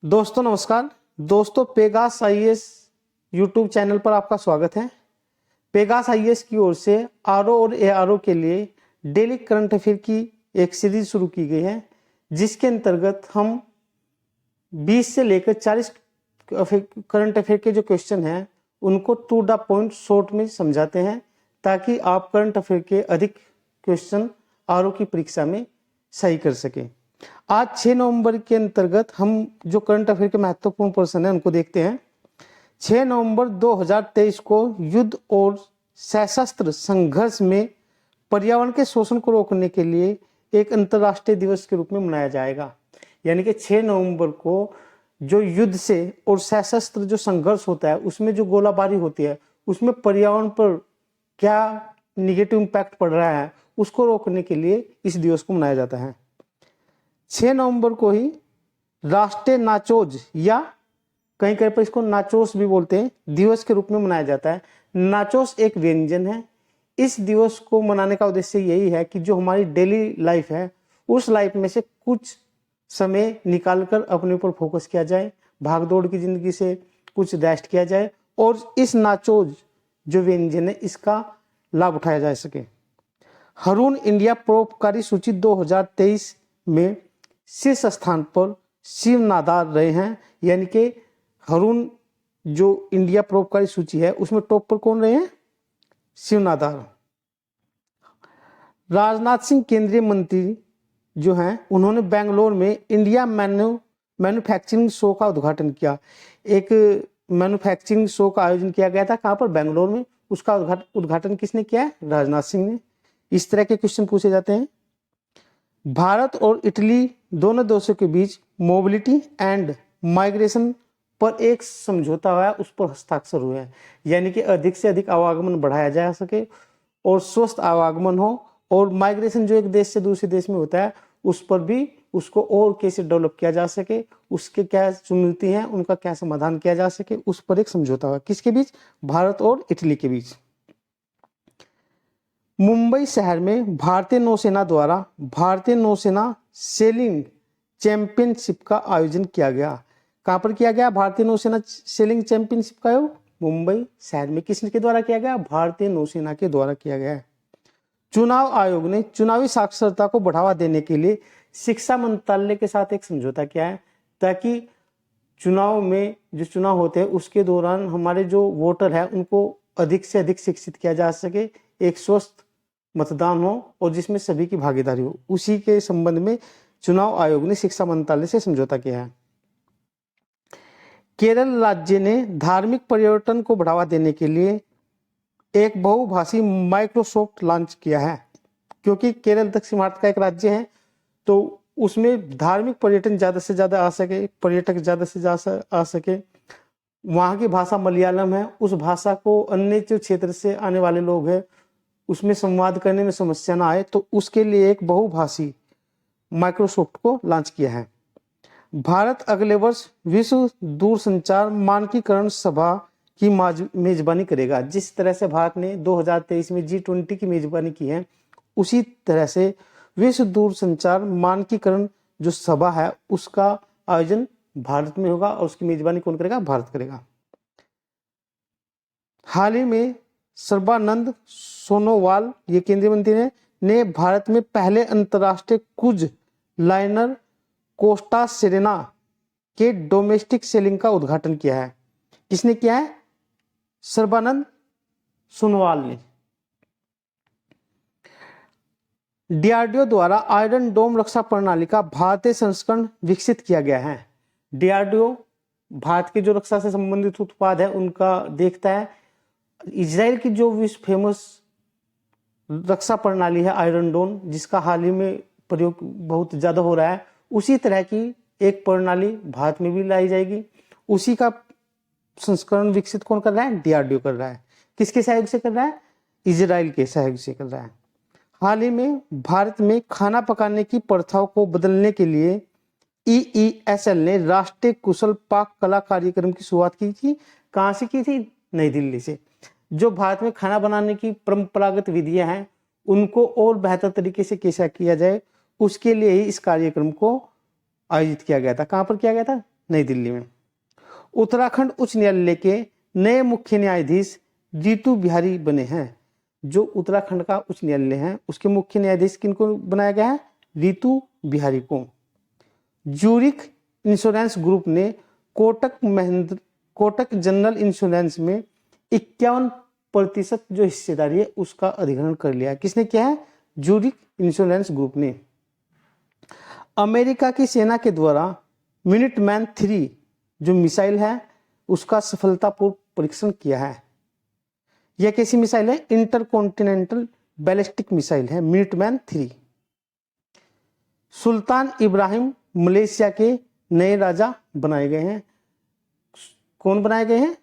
दोस्तों नमस्कार। दोस्तों पेगास आईएएस यूट्यूब चैनल पर आपका स्वागत है। पेगास आईएएस की ओर से आरओ और एआरओ के लिए डेली करंट अफेयर की एक सीरीज शुरू की गई है, जिसके अंतर्गत हम 20 से लेकर 40 करंट अफेयर के जो क्वेश्चन हैं उनको टू द पॉइंट शॉर्ट में समझाते हैं, ताकि आप करंट अफेयर के अधिक क्वेश्चन आरओ की परीक्षा में सही कर सकें। आज 6 नवंबर के अंतर्गत हम जो करंट अफेयर के महत्वपूर्ण प्रश्न हैं उनको देखते हैं। 6 नवंबर 2023 को युद्ध और सशस्त्र संघर्ष में पर्यावरण के शोषण को रोकने के लिए एक अंतर्राष्ट्रीय दिवस के रूप में मनाया जाएगा। यानी कि 6 नवंबर को जो युद्ध से और सशस्त्र जो संघर्ष होता है उसमें जो गोलाबारी होती है उसमें पर्यावरण पर क्या निगेटिव इम्पैक्ट पड़ रहा है उसको रोकने के लिए इस दिवस को मनाया जाता है। 6 नवंबर को ही राष्ट्रीय नाचोज या कहीं कहीं पर इसको नाचोस भी बोलते हैं दिवस के रूप में मनाया जाता है। नाचोस एक व्यंजन है। इस दिवस को मनाने का उद्देश्य यही है कि जो हमारी डेली लाइफ है उस लाइफ में से कुछ समय निकालकर अपने ऊपर फोकस किया जाए, भागदौड़ की जिंदगी से कुछ रेस्ट किया जाए और इस नाचोज जो व्यंजन है इसका लाभ उठाया जा सके। हरून इंडिया परोपकारी सूची 2023 में शीर्ष स्थान पर शिव नादार रहे हैं। यानी कि हरून जो इंडिया परोपकारी सूची है उसमें टॉप पर कौन रहे हैं? शिव नादार। राजनाथ सिंह केंद्रीय मंत्री जो हैं उन्होंने बेंगलोर में इंडिया मैन्युफैक्चरिंग शो का उद्घाटन किया। एक मैन्युफैक्चरिंग शो का आयोजन किया गया था, कहाँ पर? बेंगलोर में। उसका उद्घाटन किसने किया है? राजनाथ सिंह ने। इस तरह के क्वेश्चन पूछे जाते हैं। भारत और इटली दोनों देशों के बीच मोबिलिटी एंड माइग्रेशन पर एक समझौता हुआ है, उस पर हस्ताक्षर हुए हैं। यानी कि अधिक से अधिक आवागमन बढ़ाया जा सके और स्वस्थ आवागमन हो, और माइग्रेशन जो एक देश से दूसरे देश में होता है उस पर भी उसको और कैसे डेवलप किया जा सके, उसके क्या चुनौती हैं, उनका क्या समाधान किया जा सके, उस पर एक समझौता हुआ। किसके बीच? भारत और इटली के बीच। मुंबई शहर में भारतीय नौसेना द्वारा भारतीय नौसेना सेलिंग चैंपियनशिप का आयोजन किया गया। कहां पर किया गया? भारतीय नौसेना सेलिंग चैंपियनशिप का आयोजन मुंबई शहर में। किसके द्वारा किया गया? भारतीय नौसेना के द्वारा किया गया है। चुनाव आयोग ने चुनावी साक्षरता को बढ़ावा देने के लिए शिक्षा मंत्रालय के साथ एक समझौता किया है, ताकि चुनाव में जो चुनाव होते हैं उसके दौरान हमारे जो वोटर है उनको अधिक से अधिक शिक्षित किया जा सके, एक स्वस्थ मतदान हो और जिसमें सभी की भागीदारी हो। उसी के संबंध में चुनाव आयोग ने शिक्षा मंत्रालय से समझौता किया है। केरल राज्य ने धार्मिक पर्यटन को बढ़ावा देने के लिए एक बहुभाषी माइक्रोसॉफ्ट लॉन्च किया है। क्योंकि केरल दक्षिण भारत का एक राज्य है तो उसमें धार्मिक पर्यटन ज्यादा से ज्यादा आ सके, पर्यटक ज्यादा से ज्यादा आ सके। वहाँ की भाषा मलयालम है, उस भाषा को अन्य जो क्षेत्र से आने वाले लोग हैं उसमें संवाद करने में समस्या ना आए, तो उसके लिए एक बहुभाषी माइक्रोसॉफ्ट को लॉन्च किया है। भारत अगले वर्ष विश्व दूरसंचार मानकीकरण सभा की मेजबानी करेगा। जिस तरह से भारत ने 2023 में G20 की मेजबानी की है, उसी तरह से विश्व दूरसंचार मानकीकरण जो सभा है उसका आयोजन भारत में होगा और उसकी मेजबानी कौन करेगा? भारत करेगा। हाल ही में सर्बानंद सोनोवाल, ये केंद्रीय मंत्री ने भारत में पहले अंतर्राष्ट्रीय क्रूज लाइनर कोस्टा सेरेना के डोमेस्टिक सेलिंग का उद्घाटन किया है। किसने किया है? सर्बानंद सोनोवाल ने। डीआरडीओ द्वारा आयरन डोम रक्षा प्रणाली का भारतीय संस्करण विकसित किया गया है। डीआरडीओ भारत के जो रक्षा से संबंधित उत्पाद है उनका देखता है। इजराइल की जो विश्व फेमस रक्षा प्रणाली है आयरन डोम, जिसका हाल ही में प्रयोग बहुत ज्यादा हो रहा है, उसी तरह की एक प्रणाली भारत में भी लाई जाएगी। उसी का संस्करण विकसित कौन कर रहा है? डीआरडीओ कर रहा है। किसके सहयोग से कर रहा है? इजराइल के सहयोग से कर रहा है। हाल ही में भारत में खाना पकाने की प्रथाओं को बदलने के लिए EESL ने राष्ट्रीय कुशल पाक कला कार्यक्रम की शुरुआत की थी। कहाँ से की थी? नई दिल्ली से। जो भारत में खाना बनाने की परंपरागत विधियां हैं उनको और बेहतर तरीके से कैसा किया जाए, उसके लिए ही इस कार्यक्रम को आयोजित किया गया था। कहाँ पर किया गया था? नई दिल्ली में। उत्तराखंड उच्च न्यायालय के नए मुख्य न्यायाधीश जीतू बिहारी बने हैं। जो उत्तराखंड का उच्च न्यायालय है उसके मुख्य न्यायाधीश किनको बनाया गया है? जीतू बिहारी को। ज्यूरिख इंश्योरेंस ग्रुप ने कोटक जनरल इंश्योरेंस में 51% जो हिस्सेदारी है उसका अधिग्रहण कर लिया। किसने किया है? ज्यूरिख इंश्योरेंस ग्रुप ने। अमेरिका की सेना के द्वारा मिनटमैन 3 जो मिसाइल है उसका सफलतापूर्वक परीक्षण किया है। यह कैसी मिसाइल है? इंटरकॉन्टिनेंटल बैलिस्टिक मिसाइल है मिनटमैन 3। सुल्तान इब्राहिम मलेशिया के नए राजा बनाए गए हैं। कौन बनाए गए हैं?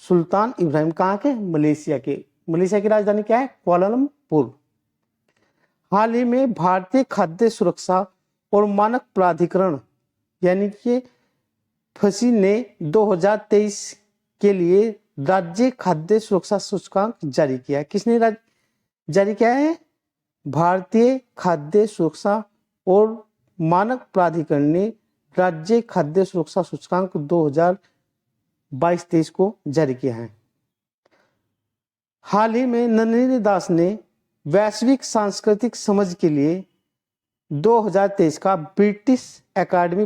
सुल्तान इब्राहिम। कहाँ के? मलेशिया के। मलेशिया की राजधानी क्या है? कुआलालंपुर। हाल ही में भारतीय खाद्य सुरक्षा और मानक प्राधिकरण यानी कि फसी ने 2023 के लिए राज्य खाद्य सुरक्षा सूचकांक जारी किया। किसने जारी किया है? भारतीय खाद्य सुरक्षा और मानक प्राधिकरण ने राज्य खाद्य सुरक्षा सूचकांक 2022-23 को जारी किया है। हाल ही में नन्दिनी दास ने वैश्विक सांस्कृतिक समझ के लिए 2023 का ब्रिटिश एकेडमी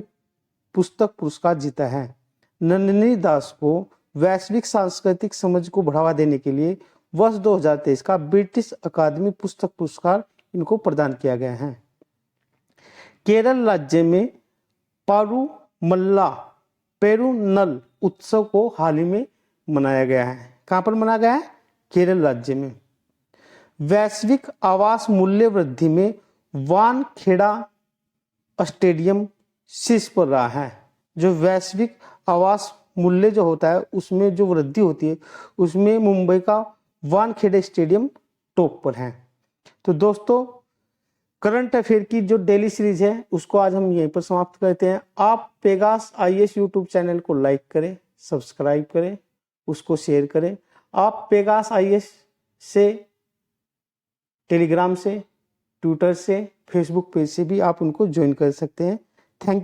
पुस्तक पुरस्कार जीता है। नंदिनी दास को वैश्विक सांस्कृतिक समझ को बढ़ावा देने के लिए वर्ष 2023 का ब्रिटिश अकादमी पुस्तक पुरस्कार इनको प्रदान किया गया है। केरल राज्य में पेरुनल उत्सव को हाल ही में मनाया गया है। कहां पर मनाया गया है? केरल राज्य में। वैश्विक आवास मूल्य वृद्धि में वानखेड़ा स्टेडियम शीर्ष पर रहा है। जो वैश्विक आवास मूल्य जो होता है उसमें जो वृद्धि होती है उसमें मुंबई का वानखेड़े स्टेडियम टॉप पर है। तो दोस्तों करंट अफेयर की जो डेली सीरीज है उसको आज हम यहीं पर समाप्त करते हैं। आप पेगास आईएएस यूट्यूब चैनल को लाइक करें, सब्सक्राइब करें, उसको शेयर करें। आप पेगास आईएएस से टेलीग्राम से, ट्विटर से, फेसबुक पेज से भी आप उनको ज्वाइन कर सकते हैं। Thank you.